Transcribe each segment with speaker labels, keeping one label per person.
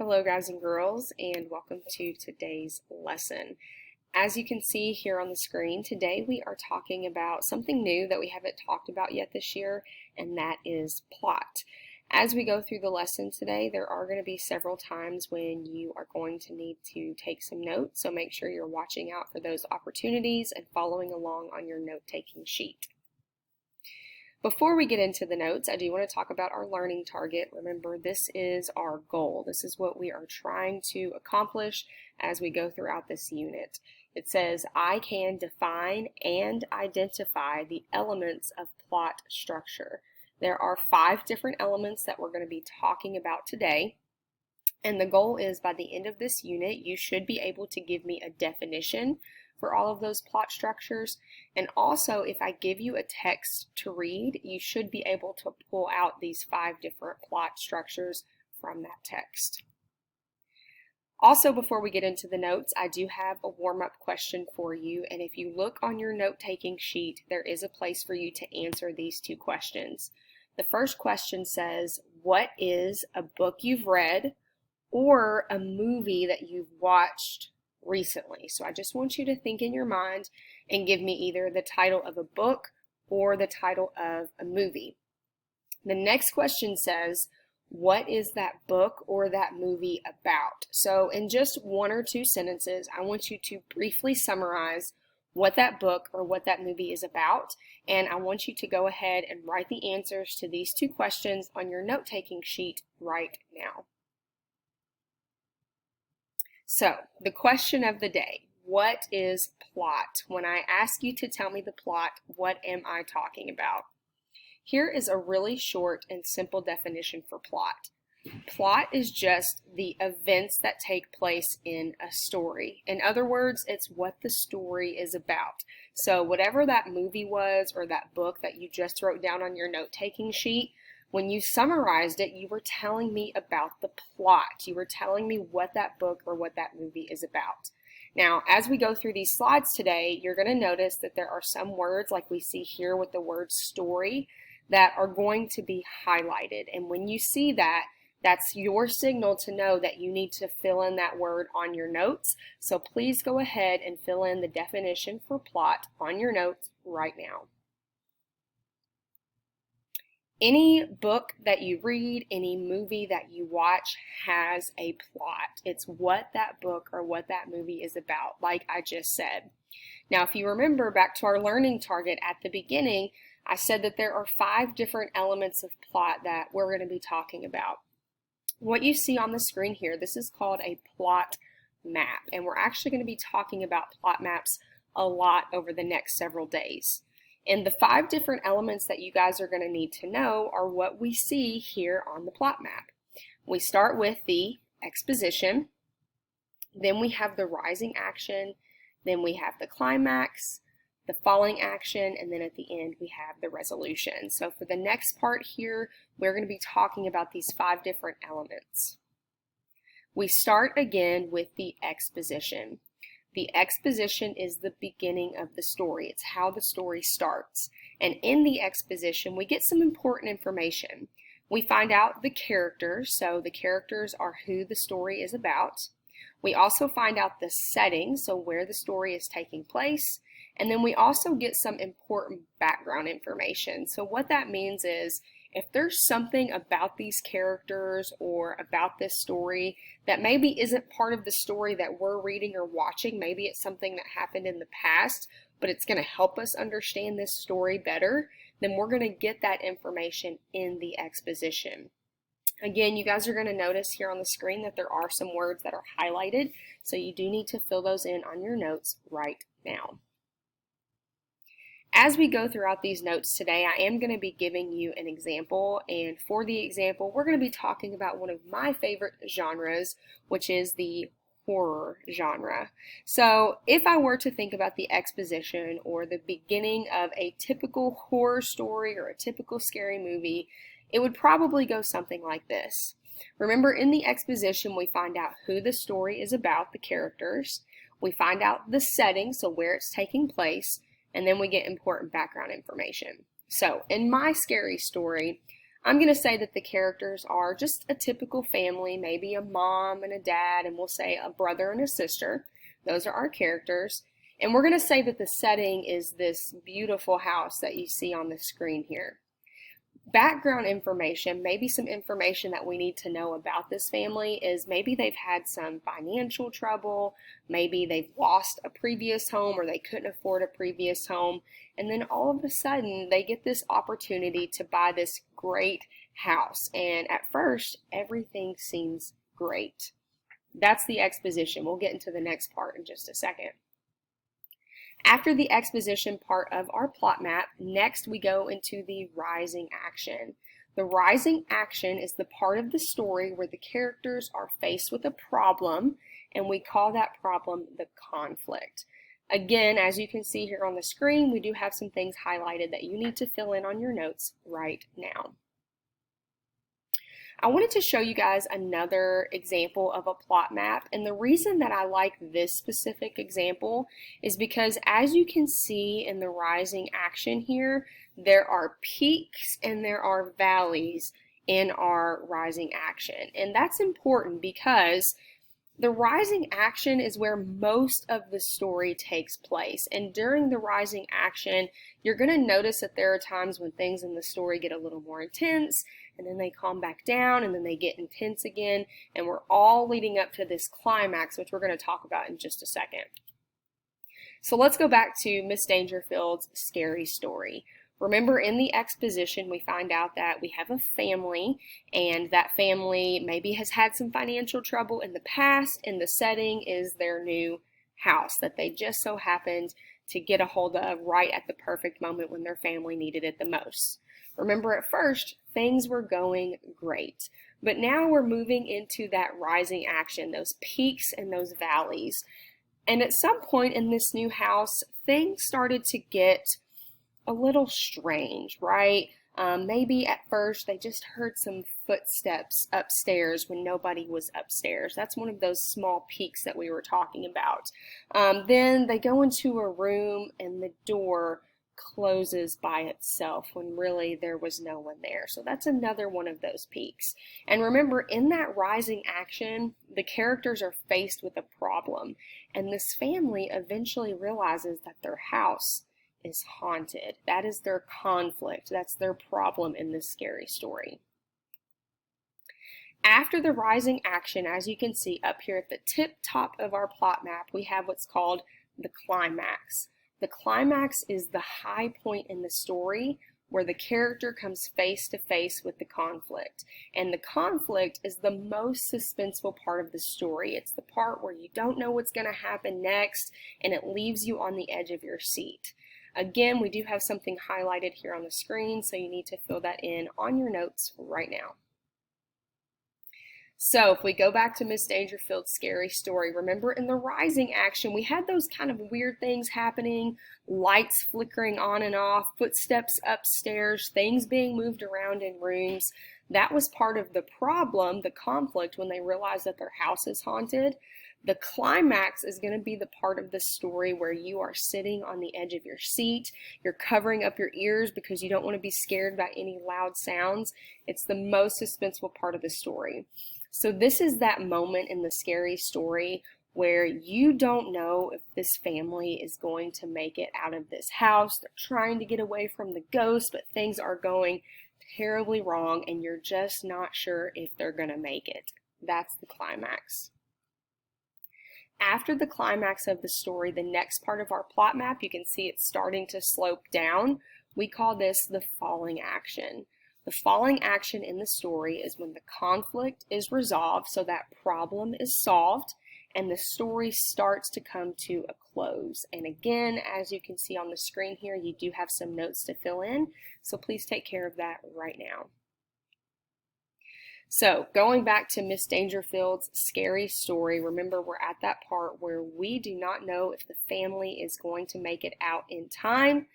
Speaker 1: Hello guys and girls, and welcome to today's lesson. As you can see here on the screen, today we are talking about something new that we haven't talked about yet this year, and that is plot. As we go through the lesson today, there are going to be several times when you are going to need to take some notes, so make sure you're watching out for those opportunities and following along on your note-taking sheet. Before we get into the notes, I do want to talk about our learning target. Remember, this is our goal. This is what we are trying to accomplish as we go throughout this unit. It says, I can define and identify the elements of plot structure. There are 5 different elements that we're going to be talking about today. And the goal is by the end of this unit, you should be able to give me a definition for all of those plot structures. And also, if I give you a text to read, you should be able to pull out these 5 different plot structures from that text. Also, before we get into the notes, I do have a warm-up question for you. And if you look on your note-taking sheet, there is a place for you to answer these 2 questions. The first question says, what is a book you've read or a movie that you've watched recently? So I just want you to think in your mind and give me either the title of a book or the title of a movie. The next question says, what is that book or that movie about? So in just 1 or 2 sentences, I want you to briefly summarize what that book or what that movie is about, and I want you to go ahead and write the answers to these 2 questions on your note-taking sheet right now. So, the question of the day, what is plot? When I ask you to tell me the plot, what am I talking about? Here is a really short and simple definition for plot. Plot is just the events that take place in a story. In other words, it's what the story is about. So whatever that movie was or that book that you just wrote down on your note-taking sheet, when you summarized it, you were telling me about the plot. You were telling me what that book or what that movie is about. Now, as we go through these slides today, you're going to notice that there are some words like we see here with the word story that are going to be highlighted. And when you see that, that's your signal to know that you need to fill in that word on your notes. So please go ahead and fill in the definition for plot on your notes right now. Any book that you read, any movie that you watch has a plot. It's what that book or what that movie is about, like I just said. Now, if you remember back to our learning target at the beginning, I said that there are 5 different elements of plot that we're going to be talking about. What you see on the screen here, this is called a plot map, and we're actually going to be talking about plot maps a lot over the next several days. And the 5 different elements that you guys are going to need to know are what we see here on the plot map. We start with the exposition, then we have the rising action, then we have the climax, the falling action, and then at the end we have the resolution. So for the next part here, we're going to be talking about these 5 different elements. We start again with the exposition. The exposition is the beginning of the story. It's how the story starts. And in the exposition, we get some important information. We find out the characters, so the characters are who the story is about. We also find out the setting, so where the story is taking place. And then we also get some important background information. So what that means is if there's something about these characters or about this story that maybe isn't part of the story that we're reading or watching, maybe it's something that happened in the past, but it's going to help us understand this story better, then we're going to get that information in the exposition. Again, you guys are going to notice here on the screen that there are some words that are highlighted, so you do need to fill those in on your notes right now. As we go throughout these notes today, I am going to be giving you an example, and for the example, we're going to be talking about one of my favorite genres, which is the horror genre. So if I were to think about the exposition or the beginning of a typical horror story or a typical scary movie, it would probably go something like this. Remember, in the exposition, we find out who the story is about, the characters. We find out the setting, so where it's taking place, and then we get important background information. So in my scary story, I'm going to say that the characters are just a typical family, maybe a mom and a dad, and we'll say a brother and a sister. Those are our characters. And we're going to say that the setting is this beautiful house that you see on the screen here. Background information, maybe some information that we need to know about this family is maybe they've had some financial trouble, maybe they've lost a previous home or they couldn't afford a previous home, and then all of a sudden they get this opportunity to buy this great house, and at first everything seems great. That's the exposition. We'll get into the next part in just a second. After the exposition part of our plot map, next we go into the rising action. The rising action is the part of the story where the characters are faced with a problem, and we call that problem the conflict. Again, as you can see here on the screen, we do have some things highlighted that you need to fill in on your notes right now. I wanted to show you guys another example of a plot map, and the reason that I like this specific example is because, as you can see in the rising action here, there are peaks and there are valleys in our rising action, and that's important because the rising action is where most of the story takes place, and during the rising action you're going to notice that there are times when things in the story get a little more intense, and then they calm back down, and then they get intense again, and we're all leading up to this climax, which we're going to talk about in just a second. So let's go back to Miss Dangerfield's scary story. Remember, in the exposition, we find out that we have a family, and that family maybe has had some financial trouble in the past, and the setting is their new house that they just so happened to get a hold of right at the perfect moment when their family needed it the most. Remember, at first, things were going great, but now we're moving into that rising action, those peaks and those valleys. And at some point in this new house, things started to get a little strange, right? Maybe at first they just heard some footsteps upstairs when nobody was upstairs. That's one of those small peaks that we were talking about. Then they go into a room and the door closes by itself when really there was no one there. So that's another one of those peaks. And remember, in that rising action, the characters are faced with a problem, and this family eventually realizes that their house is haunted. That is their conflict. That's their problem in this scary story. After the rising action, as you can see up here at the tip top of our plot map, we have what's called the climax. The climax is the high point in the story where the character comes face to face with the conflict. And the conflict is the most suspenseful part of the story. It's the part where you don't know what's going to happen next, and it leaves you on the edge of your seat. Again, we do have something highlighted here on the screen, so you need to fill that in on your notes right now. So if we go back to Miss Dangerfield's scary story, remember in the rising action, we had those kind of weird things happening, lights flickering on and off, footsteps upstairs, things being moved around in rooms. That was part of the problem, the conflict, when they realized that their house is haunted. The climax is going to be the part of the story where you are sitting on the edge of your seat. You're covering up your ears because you don't want to be scared by any loud sounds. It's the most suspenseful part of the story. So this is that moment in the scary story where you don't know if this family is going to make it out of this house. They're trying to get away from the ghost, but things are going terribly wrong, and you're just not sure if they're going to make it. That's the climax. After the climax of the story, the next part of our plot map, you can see it's starting to slope down. We call this the falling action. The falling action in the story is when the conflict is resolved, so that problem is solved, and the story starts to come to a close. And again, as you can see on the screen here, you do have some notes to fill in, so please take care of that right now. So going back to Miss Dangerfield's scary story, remember we're at that part where we do not know if the family is going to make it out in time.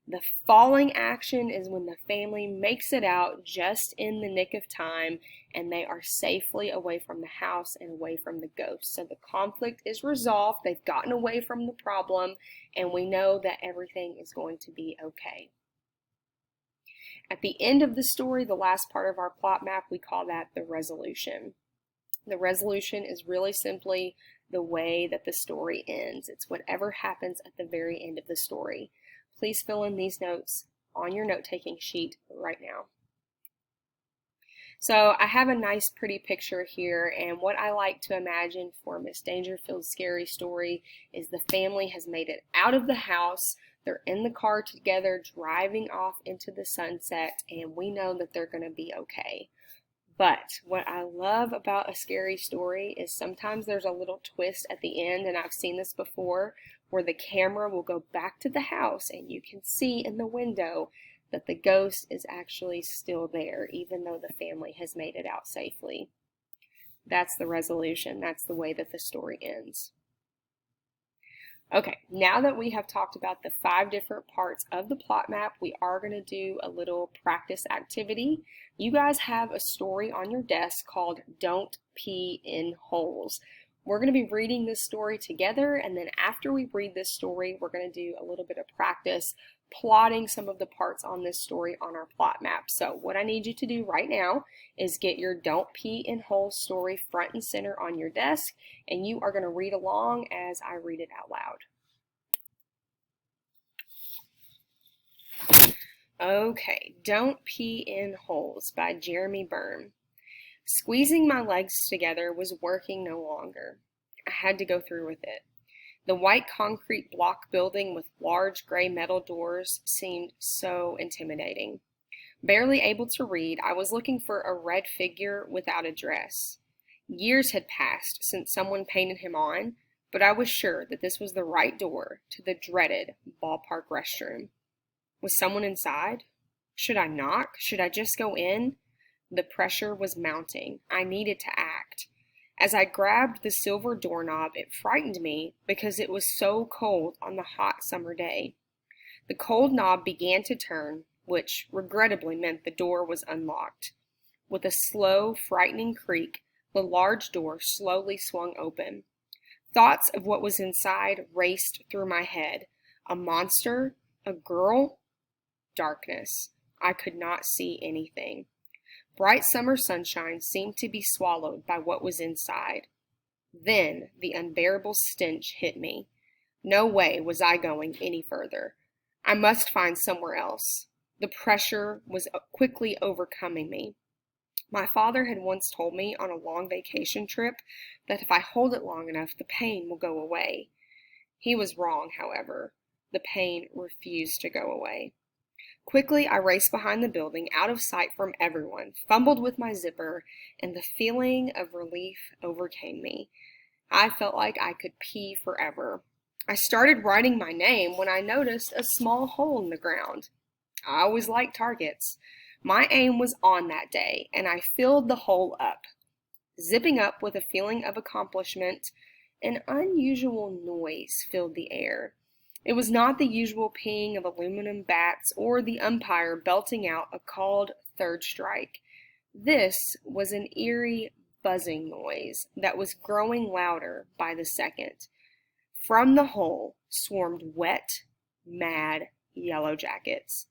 Speaker 1: The falling action is when the family makes it out just in the nick of time, and they are safely away from the house and away from the ghost. So the conflict is resolved, they've gotten away from the problem, and we know that everything is going to be okay. At the end of the story, the last part of our plot map, we call that the resolution. The resolution is really simply the way that the story ends. It's whatever happens at the very end of the story. Please fill in these notes on your note-taking sheet right now. So I have a nice pretty picture here, and what I like to imagine for Miss Dangerfield's scary story is the family has made it out of the house. They're in the car together driving off into the sunset, and we know that they're going to be okay. But what I love about a scary story is sometimes there's a little twist at the end, and I've seen this before, where the camera will go back to the house and you can see in the window that the ghost is actually still there, even though the family has made it out safely. That's the resolution. That's the way that the story ends. Okay, now that we have talked about the 5 different parts of the plot map, we are going to do a little practice activity. You guys have a story on your desk called Don't Pee in Holes. We're going to be reading this story together, and then after we read this story, we're going to do a little bit of practice plotting some of the parts on this story on our plot map. So what I need you to do right now is get your Don't Pee in Holes story front and center on your desk, and you are going to read along as I read it out loud. Okay, Don't Pee in Holes by Jeremy Byrne. Squeezing my legs together was working no longer. I had to go through with it. The white concrete block building with large gray metal doors seemed so intimidating. Barely able to read, I was looking for a red figure without a dress. Years had passed since someone painted him on, but I was sure that this was the right door to the dreaded ballpark restroom. Was someone inside? Should I knock? Should I just go in? The pressure was mounting. I needed to act. As I grabbed the silver doorknob, it frightened me because it was so cold on the hot summer day. The cold knob began to turn, which regrettably meant the door was unlocked. With a slow, frightening creak, the large door slowly swung open. Thoughts of what was inside raced through my head. A monster? A girl? Darkness. I could not see anything. Bright summer sunshine seemed to be swallowed by what was inside. Then the unbearable stench hit me. No way was I going any further. I must find somewhere else. The pressure was quickly overcoming me. My father had once told me on a long vacation trip that if I hold it long enough, the pain will go away. He was wrong, however. The pain refused to go away. Quickly, I raced behind the building, out of sight from everyone, fumbled with my zipper, and the feeling of relief overcame me. I felt like I could pee forever. I started writing my name when I noticed a small hole in the ground. I always liked targets. My aim was on that day, and I filled the hole up. Zipping up with a feeling of accomplishment, an unusual noise filled the air. It was not the usual ping of aluminum bats or the umpire belting out a called third strike. This was an eerie buzzing noise that was growing louder by the second. From the hole swarmed wet, mad yellow jackets.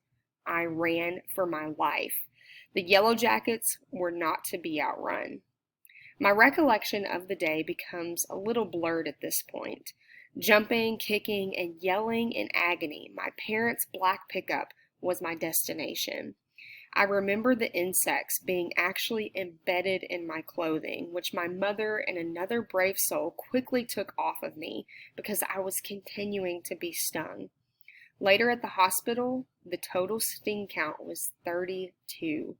Speaker 1: I ran for my life. The yellow jackets were not to be outrun. My recollection of the day becomes a little blurred at this point. Jumping, kicking, and yelling in agony, my parents' black pickup was my destination. I remember the insects being actually embedded in my clothing, which my mother and another brave soul quickly took off of me because I was continuing to be stung. Later at the hospital, the total sting count was 32.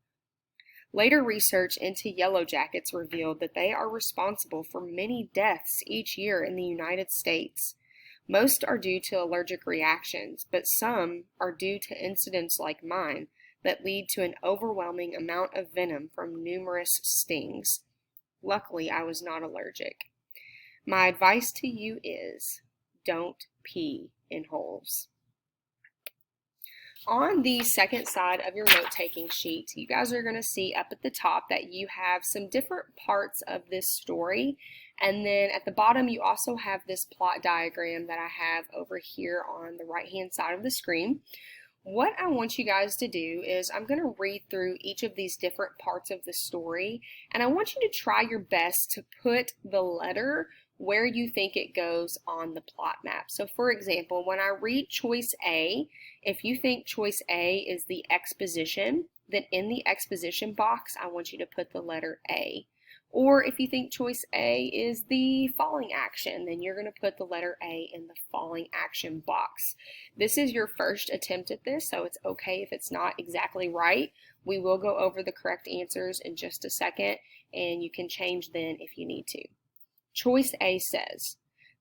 Speaker 1: Later research into yellow jackets revealed that they are responsible for many deaths each year in the United States. Most are due to allergic reactions, but some are due to incidents like mine that lead to an overwhelming amount of venom from numerous stings. Luckily, I was not allergic. My advice to you is, don't pee in holes. On the second side of your note-taking sheet, you guys are going to see up at the top that you have some different parts of this story, and then at the bottom you also have this plot diagram that I have over here on the right-hand side of the screen. What I want you guys to do is I'm going to read through each of these different parts of the story, and I want you to try your best to put the letter where you think it goes on the plot map. So for example, when I read choice A, if you think choice A is the exposition, then in the exposition box, I want you to put the letter A. Or if you think choice A is the falling action, then you're going to put the letter A in the falling action box. This is your first attempt at this, so it's okay if it's not exactly right. We will go over the correct answers in just a second, and you can change then if you need to. Choice A says,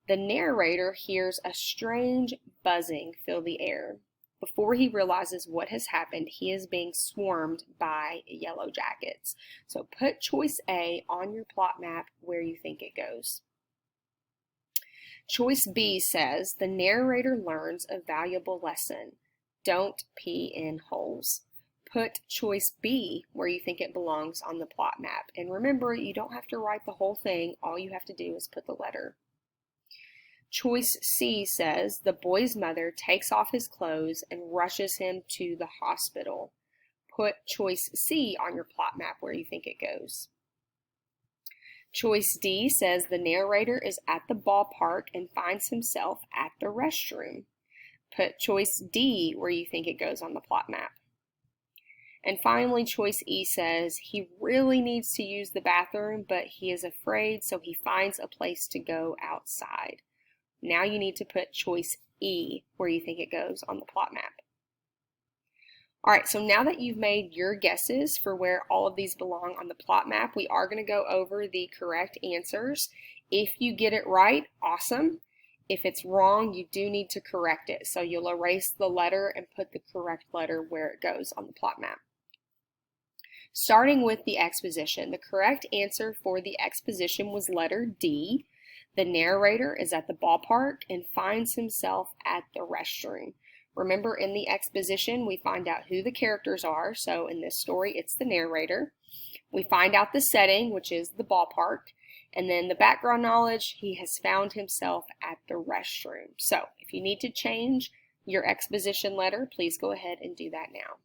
Speaker 1: the narrator hears a strange buzzing fill the air. Before he realizes what has happened, he is being swarmed by yellow jackets. So put choice A on your plot map where you think it goes. Choice B says, the narrator learns a valuable lesson. Don't pee in holes. Put choice B where you think it belongs on the plot map. And remember, you don't have to write the whole thing. All you have to do is put the letter. Choice C says, the boy's mother takes off his clothes and rushes him to the hospital. Put choice C on your plot map where you think it goes. Choice D says the narrator is at the ballpark and finds himself at the restroom. Put choice D where you think it goes on the plot map. And finally, choice E says he really needs to use the bathroom, but he is afraid, so he finds a place to go outside. Now you need to put choice E where you think it goes on the plot map. All right, so now that you've made your guesses for where all of these belong on the plot map, we are going to go over the correct answers. If you get it right, awesome. If it's wrong, you do need to correct it. So you'll erase the letter and put the correct letter where it goes on the plot map. Starting with the exposition, the correct answer for the exposition was letter D. The narrator is at the ballpark and finds himself at the restroom. Remember, in the exposition, we find out who the characters are. So in this story, it's the narrator. We find out the setting, which is the ballpark. And then the background knowledge, he has found himself at the restroom. So if you need to change your exposition letter, please go ahead and do that now.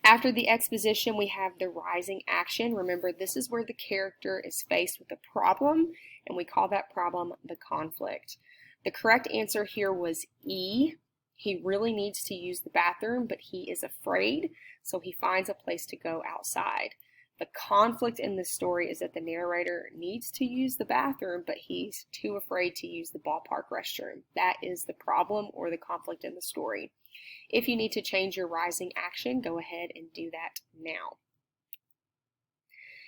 Speaker 1: After the exposition, we have the rising action. Remember, this is where the character is faced with a problem, and we call that problem the conflict. The correct answer here was E. He really needs to use the bathroom, but he is afraid, so he finds a place to go outside. The conflict in this story is that the narrator needs to use the bathroom, but he's too afraid to use the ballpark restroom. That is the problem or the conflict in the story. If you need to change your rising action, go ahead and do that now.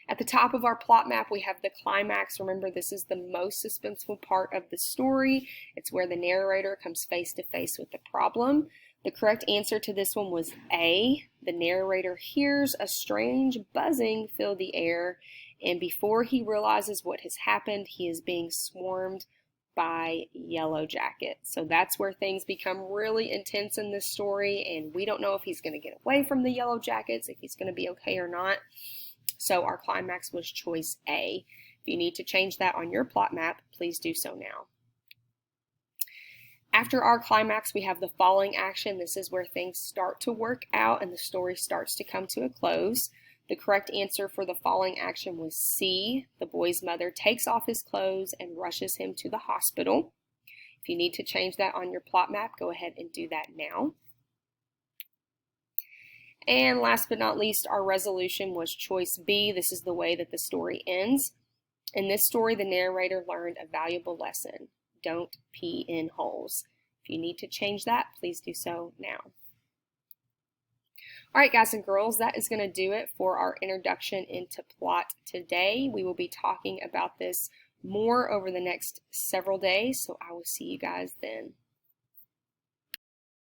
Speaker 1: At the top of our plot map, we have the climax. Remember, this is the most suspenseful part of the story. It's where the narrator comes face to face with the problem. The correct answer to this one was A. The narrator hears a strange buzzing fill the air, and before he realizes what has happened, he is being swarmed by yellow jackets. So that's where things become really intense in this story, and we don't know if he's going to get away from the yellow jackets, if he's going to be okay or not. So our climax was choice A. If you need to change that on your plot map, please do so now. After our climax, we have the falling action. This is where things start to work out and the story starts to come to a close. The correct answer for the falling action was C. The boy's mother takes off his clothes and rushes him to the hospital. If you need to change that on your plot map, go ahead and do that now. And last but not least, our resolution was choice B. This is the way that the story ends. In this story, the narrator learned a valuable lesson. Don't pee in holes. If you need to change that, please do so now. All right, guys and girls, that is going to do it for our introduction into plot today. We will be talking about this more over the next several days, so I will see you guys then.